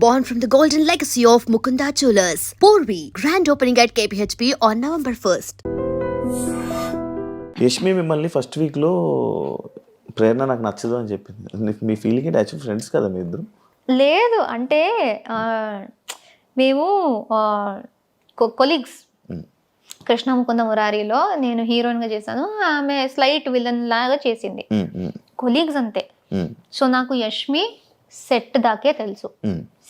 born from the golden legacy of Mukunda Jewelers. Porvi, grand opening at KPHP on November 1st. Yashmi మిమ్మల్ని first వీక్లో ప్రేరణ నాకు నచ్చదు అని చెప్పింది. మీ ఫీలింగ్ ఏంటి? యాక్చువల్ ఫ్రెండ్స్ కదా మీ ఇద్దరు? లేదు అంటే మేము కొలీగ్స్. కృష్ణ ముకుంద మురారిలో నేను హీరోయిన్గా చేశాను, ఆమె స్లైట్ విలన్ లాగా చేసింది. కొలీగ్స్ అంతే. సో నాకు యష్మి సెట్ దాకే తెలుసు.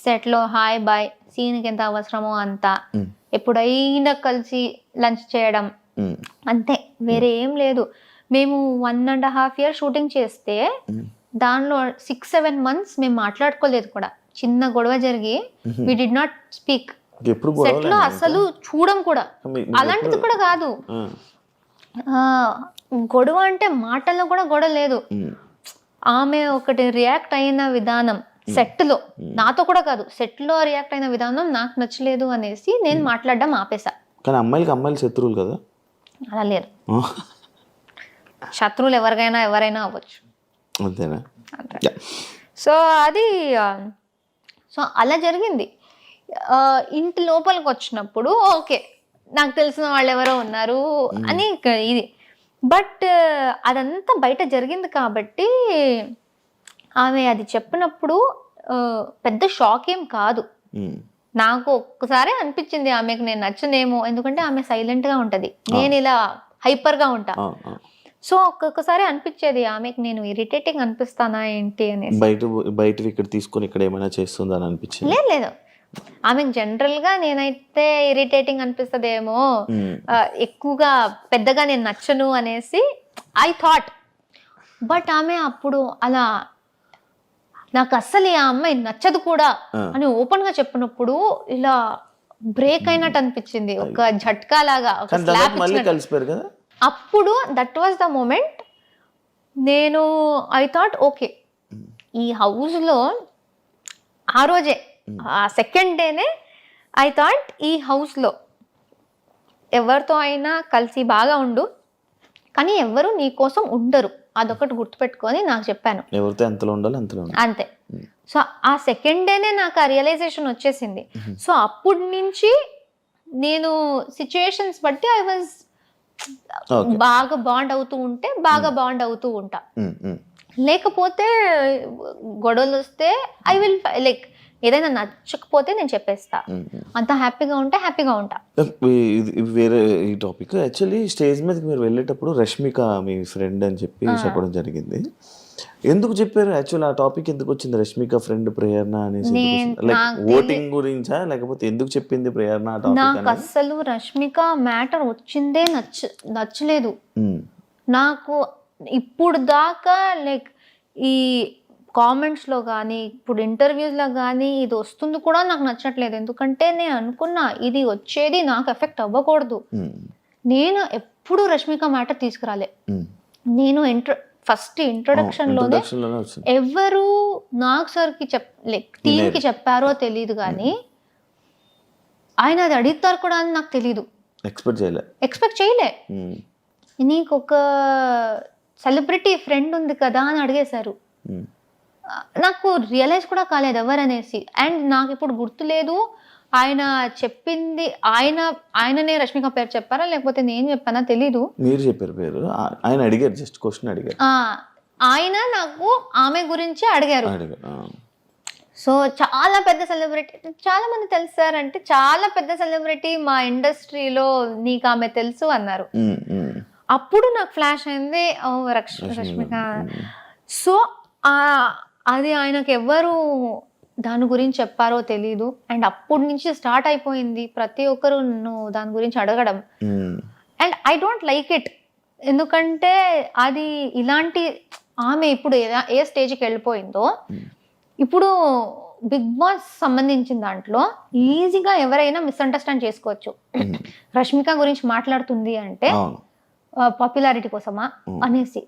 సెట్లో హాయ్ బాయ్, సీన్కి ఎంత అవసరమో అంత, ఎప్పుడైనా కలిసి లంచ్ చేయడం అంతే, వేరే ఏం లేదు. మేము 1.5 years షూటింగ్ చేస్తే దానిలో 6-7 months మేము మాట్లాడుకోలేదు కూడా. చిన్న గొడవ జరిగి we did not speak. Set లో అసలు చూడం కూడా. అలాంటిది కూడా కాదు, గొడవ అంటే మాటల్లో కూడా గొడవ లేదు. ఆమె ఒకటి రియాక్ట్ అయిన విధానం సెట్ లో, నాతో కూడా కాదు, సెట్ లో రియాక్ట్ అయిన విధానం నాకు నచ్చలేదు అనేసి నేను మాట్లాడడం ఆపేసా. కానీ అమ్మాయిలు శత్రువులు కదా? అలా లేరు, శత్రువులు ఎవరైనా అవ్వచ్చు. అంతేనా? సో అది అలా జరిగింది. ఇంటి లోపలికి వచ్చినప్పుడు ఓకే, నాకు తెలిసిన వాళ్ళు ఎవరో ఉన్నారు అని ఇది. బట్ అదంతా బయట జరిగింది కాబట్టి ఆమె అది చెప్పినప్పుడు పెద్ద షాక్ ఏం కాదు. నాకు ఒక్కసారి అనిపించింది ఆమెకు నేను నచ్చనేమో, ఎందుకంటే ఆమె సైలెంట్ గా ఉంటది, నేను ఇలా హైపర్ గా ఉంటా. సో ఒక్కొక్కసారి అనిపించేది ఆమెకు నేను ఇరిటేటింగ్ అనిపిస్తానా ఏంటి అనేసి. బయట ఇక్కడ తీసుకొని ఇక్కడ ఏమైనా చేస్తుందా అని అనిపించింది? లేదు, ఆమెకు జనరల్ గా నేనైతే ఇరిటేటింగ్ అనిపిస్తుందేమో, ఎక్కువగా పెద్దగా నేను నచ్చను అనేసి ఐ థాట్. బట్ ఆమె అప్పుడు అలా నాకు అస్సలు ఆ అమ్మాయి నచ్చదు కూడా అని ఓపెన్ గా చెప్పినప్పుడు ఇలా బ్రేక్ అయినట్టు అనిపించింది, ఒక झटका లాగా, ఒక స్లాప్ ఇచ్చినట్టు. అప్పుడు దట్ వాజ్ ద మూమెంట్. నేను ఐ థాట్ ఓకే, ఈ హౌస్ లో ఆ రోజే, ఆ సెకండ్ డేనే ఐ థాట్ ఈ హౌస్ లో ఎవరితో అయినా కలిసి బాగా ఉండు, కానీ ఎవరు నీ కోసం ఉండరు, అదొకటి గుర్తుపెట్టుకొని నాకు చెప్పాను. ఎవరితో ఎంతలో ఉండాలి అంతలో అంతే. సో ఆ సెకండ్ డేనే నాకు ఆ రియలైజేషన్ వచ్చేసింది. సో అప్పటి నుంచి నేను సిచ్యుయేషన్స్ బట్టి ఐ వాజ్ బాగా బాండ్ అవుతూ ఉంటే బాగా బాండ్ అవుతూ ఉంటా. లేకపోతే గొడవలు వస్తే ఐ విల్ లైక్ ఏదైనా నచ్చకపోతే నేను చెప్పేస్తా, అంత హ్యాపీగా ఉంటే హ్యాపీగా ఉంటా. వేరే ఈ టాపిక్. యాక్చువల్లీ స్టేజ్ మీదకి మీరు వెళ్ళేటప్పుడు రష్మిక మీ ఫ్రెండ్ అని చెప్పి చెప్పడం జరిగింది. ఎందుకు చెప్పారు? యాక్చువల్ ఆ టాపిక్ ఎందుకు వచ్చింది, రష్మిక ఫ్రెండ్ ప్రేరణ అనేసి? లైక్ ఓటింగ్ గురించా, లేకపోతే ఎందుకు చెప్పింది ప్రేరణ? నాకు అస్సలు రష్మిక మ్యాటర్ వచ్చిందే నచ్చలేదు. నాకు ఇప్పుడు దాకా లైక్ ఈ కామెంట్స్లో కానీ ఇప్పుడు ఇంటర్వ్యూస్లో కానీ ఇది వస్తుంది కూడా నాకు నచ్చట్లేదు. ఎందుకంటే నేను అనుకున్నా ఇది వచ్చేది నాకు ఎఫెక్ట్ అవ్వకూడదు. నేను ఎప్పుడు రష్మిక మ్యాటర్ తీసుకురాలే. నేను ఫస్ట్ ఇంట్రొడక్షన్లోనే ఎవరు నాగ్ సార్కి లైక్ టీంకి చెప్పారో తెలియదు, కానీ ఆయన అది అడుగుతారు కూడా అని నాకు తెలీదు, ఎక్స్పెక్ట్ చేయలే. నీకు ఒక సెలబ్రిటీ ఫ్రెండ్ ఉంది కదా అని అడిగేశారు. నాకు రియలైజ్ కూడా కాలేదు ఎవరనేసి. అండ్ నాకు ఇప్పుడు గుర్తులేదు ఆయన చెప్పింది, ఆయననే రష్మిక పేరు చెప్పారా లేకపోతే నేను చెప్పానా తెలీదు. మీరు చెప్పారు పేరు, ఆయన అడిగారు, జస్ట్ క్వశ్చన్ అడిగారు. ఆయన నాకు ఆమె గురించి అడిగారు. సో చాలా పెద్ద సెలబ్రిటీ, చాలా మంది తెలుసారంటే చాలా పెద్ద సెలబ్రిటీ మా ఇండస్ట్రీలో, నీకు ఆమె తెలుసు అన్నారు. అప్పుడు నాకు ఫ్లాష్ అయింది, రష్మిక. సో అది ఆయనకు ఎవరు దాని గురించి చెప్పారో తెలీదు. అండ్ అప్పటి నుంచి స్టార్ట్ అయిపోయింది ప్రతి ఒక్కరు దాని గురించి అడగడం. And I don't like it, ఎందుకంటే అది ఇలాంటి ఆమె ఇప్పుడు ఏ స్టేజ్కి వెళ్ళిపోయిందో, ఇప్పుడు బిగ్ బాస్ సంబంధించిన దాంట్లో ఈజీగా ఎవరైనా మిస్అండర్స్టాండ్ చేసుకోవచ్చు. రష్మిక గురించి మాట్లాడుతుంది అంటే పాపులారిటీ కోసమా అనేసి.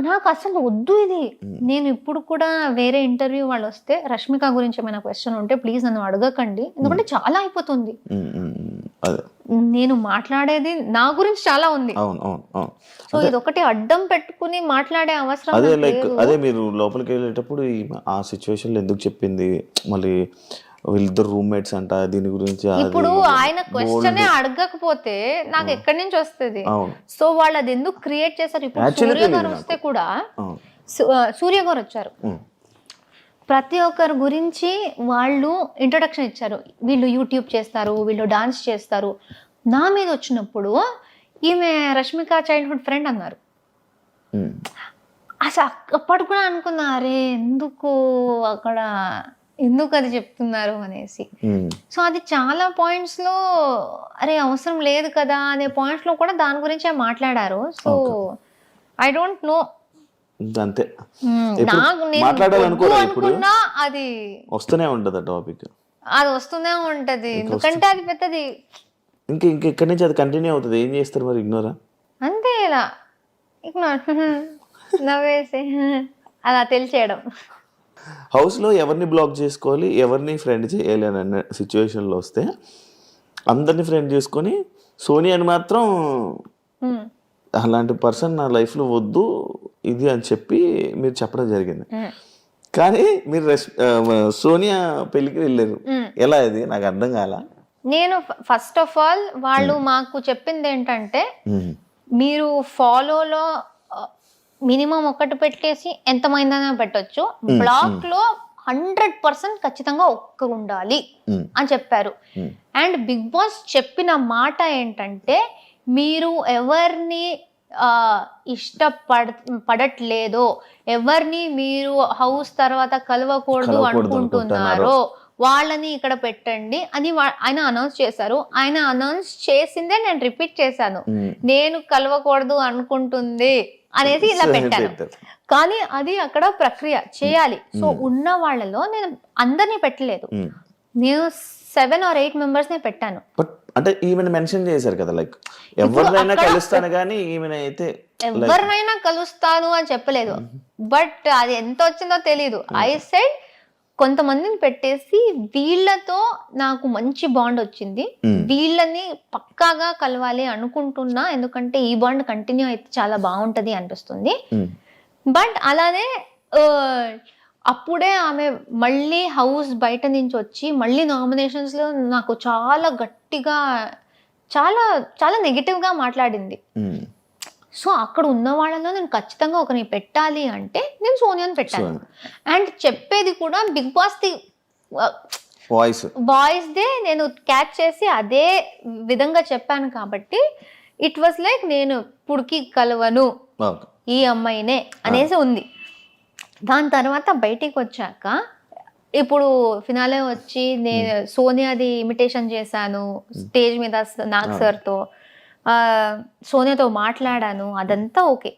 నాకు అసలు వద్దు ఇది. నేను ఇప్పుడు కూడా వేరే ఇంటర్వ్యూ వాళ్ళు వస్తే రష్మిక గురించి ఏమైనా క్వశ్చన్ ఉంటే ప్లీజ్ నన్ను అడగకండి, ఎందుకంటే చాలా అయిపోతుంది. నేను మాట్లాడేది నా గురించి చాలా ఉంది. అవును అవును అవును. సో ఇది ఒకటి అడ్డం పెట్టుకుని మాట్లాడే అవసరం అదే నాకు లైక్ లేదు. అదే మీరు లోపలికి వెళ్ళేటప్పుడు ఆ సిచ్యువేషన్లో ఎందుకు చెప్పింది, మళ్ళీ వీళ్ళిద్దరు రూమ్మేట్స్ అంట, దీని గురించి అది ఇప్పుడు ఆయన క్వశ్చనే అడగకపోతే నాకు ఎక్కడి నుంచి వస్తుంది? అవును. సో వాళ్ళు అది ఎందుకు క్రియేట్ చేశారు? ఇప్పుడు Actually సూర్య గారు తెలీదు వస్తే కూడా అవును. సూర్య గారు వచ్చారు, ఉమ్. ప్రతి ఒక్కరి గురించి వాళ్ళు ఇంట్రొడక్షన్ ఇచ్చారు. వీళ్ళు యూట్యూబ్ చేస్తారు, వీళ్ళు డాన్స్ చేస్తారు. నా మీద వచ్చినప్పుడు ఈమె రష్మిక చైల్డ్హుడ్ ఫ్రెండ్ అన్నారు. ఉమ్. అసలు అప్పటి కూడా అనుకున్నా, అరే ఎందుకు అక్కడ ఎందుకు అది చెప్తున్నారు అనేసి. ఉమ్. సో అది చాలా పాయింట్స్ లో అరే అవసరం లేదు కదా అనే పాయింట్స్ లో కూడా దాని గురించే మాట్లాడారు. సో ఐ డోంట్ నో, అంతే. నాకు నేను మాట్లాడాలనుకోరా వద్దు ఇప్పుడు? అనుకున్నా అది వస్తూనే ఉంటది ఆ టాపిక్. అది వస్తూనే ఉంటది, ఎందుకంటే అది పెద్దది. ఇక్కడి నుంచి అది కంటిన్యూ అవుతుంది. ఏం చేస్తారు మరి? ఇగ్నోరా? అంతే, ఇలా ఇగ్నోర్ నవ్వేసి అలా తెలిసేయడం. హౌస్లో ఎవరిని బ్లాక్ చేసుకోవాలి, ఎవరిని ఫ్రెండ్ చేయాలి అని అన్న సిచ్యువేషన్లో వస్తే అందరినీ ఫ్రెండ్ చేసుకొని సోనియాని మాత్రం అలాంటి పర్సన్ నా లైఫ్లో వద్దు ఇది అని చెప్పి మీరు చెప్పడం జరిగింది. కానీ మీరు సోనియా పెళ్ళికి వెళ్ళారు. ఎలా ఇది నాకు అర్థం కాల. నేను ఫస్ట్ ఆఫ్ ఆల్ వాళ్ళు మాకు చెప్పింది ఏంటంటే, మీరు ఫాలోలో మినిమం ఒకటి పెట్టేసి ఎంతమైందనే పెట్టొచ్చు, బ్లాక్ లో 100% ఖచ్చితంగా ఒక్క ఉండాలి అని చెప్పారు. అండ్ బిగ్ బాస్ చెప్పిన మాట ఏంటంటే, మీరు ఎవరిని పడట్లేదో, ఎవరిని మీరు హౌస్ తర్వాత కలవకూడదు అనుకుంటున్నారో వాళ్ళని ఇక్కడ పెట్టండి అని ఆయన అనౌన్స్ చేశారు. ఆయన అనౌన్స్ చేసిందే నేను రిపీట్ చేశాను, నేను కలవకూడదు అనుకుంటుంది అనేసి ఇలా పెట్టాను. కానీ అది అక్కడ ప్రక్రియ చేయాలి. సో ఉన్న వాళ్ళలో నేను అందరినీ పెట్టలేదు, నేను 7 or 8 మెంబర్స్ నే పెట్టాను. అంటే ఈమెను మెన్షన్ చేశారు కదా, లైక్ ఎవరినైనా కలుస్తాను కానీ ఈమెను అయితే ఎవరినైనా కలుస్తాను అని చెప్పలేదు. బట్ అది ఎంత వచ్చిందో తెలీదు. ఐ సెడ్ కొంతమందిని పెట్టేసి వీళ్ళతో నాకు మంచి బాండ్ వచ్చింది, వీళ్ళని పక్కాగా కలవాలి అనుకుంటున్నా, ఎందుకంటే ఈ బాండ్ కంటిన్యూ అయితే చాలా బాగుంటది అనిపిస్తుంది. బట్ అలానే అప్పుడే ఆమె మళ్ళీ హౌస్ బయట నుంచి వచ్చి మళ్ళీ నామినేషన్స్ లో నాకు చాలా గట్టిగా చాలా చాలా నెగిటివ్ గా మాట్లాడింది. సో అక్కడ ఉన్న వాళ్ళలో నేను ఖచ్చితంగా ఒకరిని పెట్టాలి అంటే నేను సోనియాని పెట్టాను. అండ్ చెప్పేది కూడా బిగ్ బాస్ ది వాయిస్ దే నేను క్యాచ్ చేసి అదే విధంగా చెప్పాను కాబట్టి ఇట్ వాస్ లైక్ నేను పుడికి కలవను ఈ అమ్మాయినే అనేసి ఉంది. దాని తర్వాత బయటికి వచ్చాక ఇప్పుడు ఫినాలే వచ్చి నేను సోనియాది ఇమిటేషన్ చేశాను స్టేజ్ మీద నాగ్ సార్తో, సోనియాతో మాట్లాడాను, అదంతా ఓకే.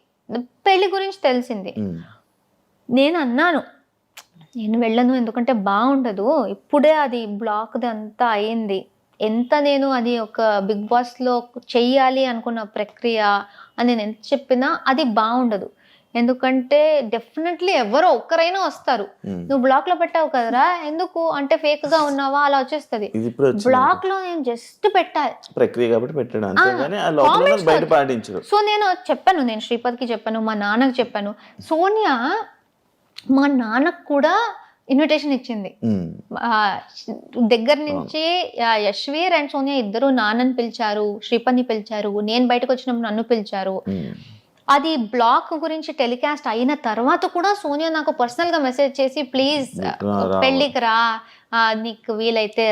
పెళ్లి గురించి తెలిసింది. నేను అన్నాను నేను వెళ్ళను, ఎందుకంటే బాగుండదు, ఇప్పుడే అది బ్లాక్ అంతా అయింది, ఎంత నేను అది ఒక బిగ్ బాస్లో చెయ్యాలి అనుకున్న ప్రక్రియ అని నేను ఎంత చెప్పినా అది బాగుండదు. ఎందుకంటే డెఫినెట్లీ ఎవరో ఒక్కరైనా వస్తారు, నువ్వు బ్లాక్ లో పెట్టావు కదరా ఎందుకు అంటే ఫేక్ గా ఉన్నావా అలా వచ్చేస్తుంది. బ్లాక్ లో నేను జస్ట్ పెట్టాలి ప్రక్రియ కాబట్టి పెట్టాను అంతేగాని ఆ లోపల బయట పాటించరు. సో నేను చెప్పాను, నేను శ్రీపతికి చెప్పాను, మా నాన్నకి చెప్పాను. సోనియా మా నాన్నకు కూడా ఇన్విటేషన్ ఇచ్చింది దగ్గర నుంచి. యశ్వీర్ అండ్ సోనియా ఇద్దరు నాన్నని పిలిచారు, శ్రీపతిని పిలిచారు, నేను బయటకు వచ్చినప్పుడు నన్ను పిలిచారు. అది బ్లాక్ గురించి టెలికాస్ట్ అయిన తర్వాత కూడా సోనియా నాకు పర్సనల్ గా మెసేజ్ చేసి ప్లీజ్ పెళ్ళికి రా, నీకు వీలైతే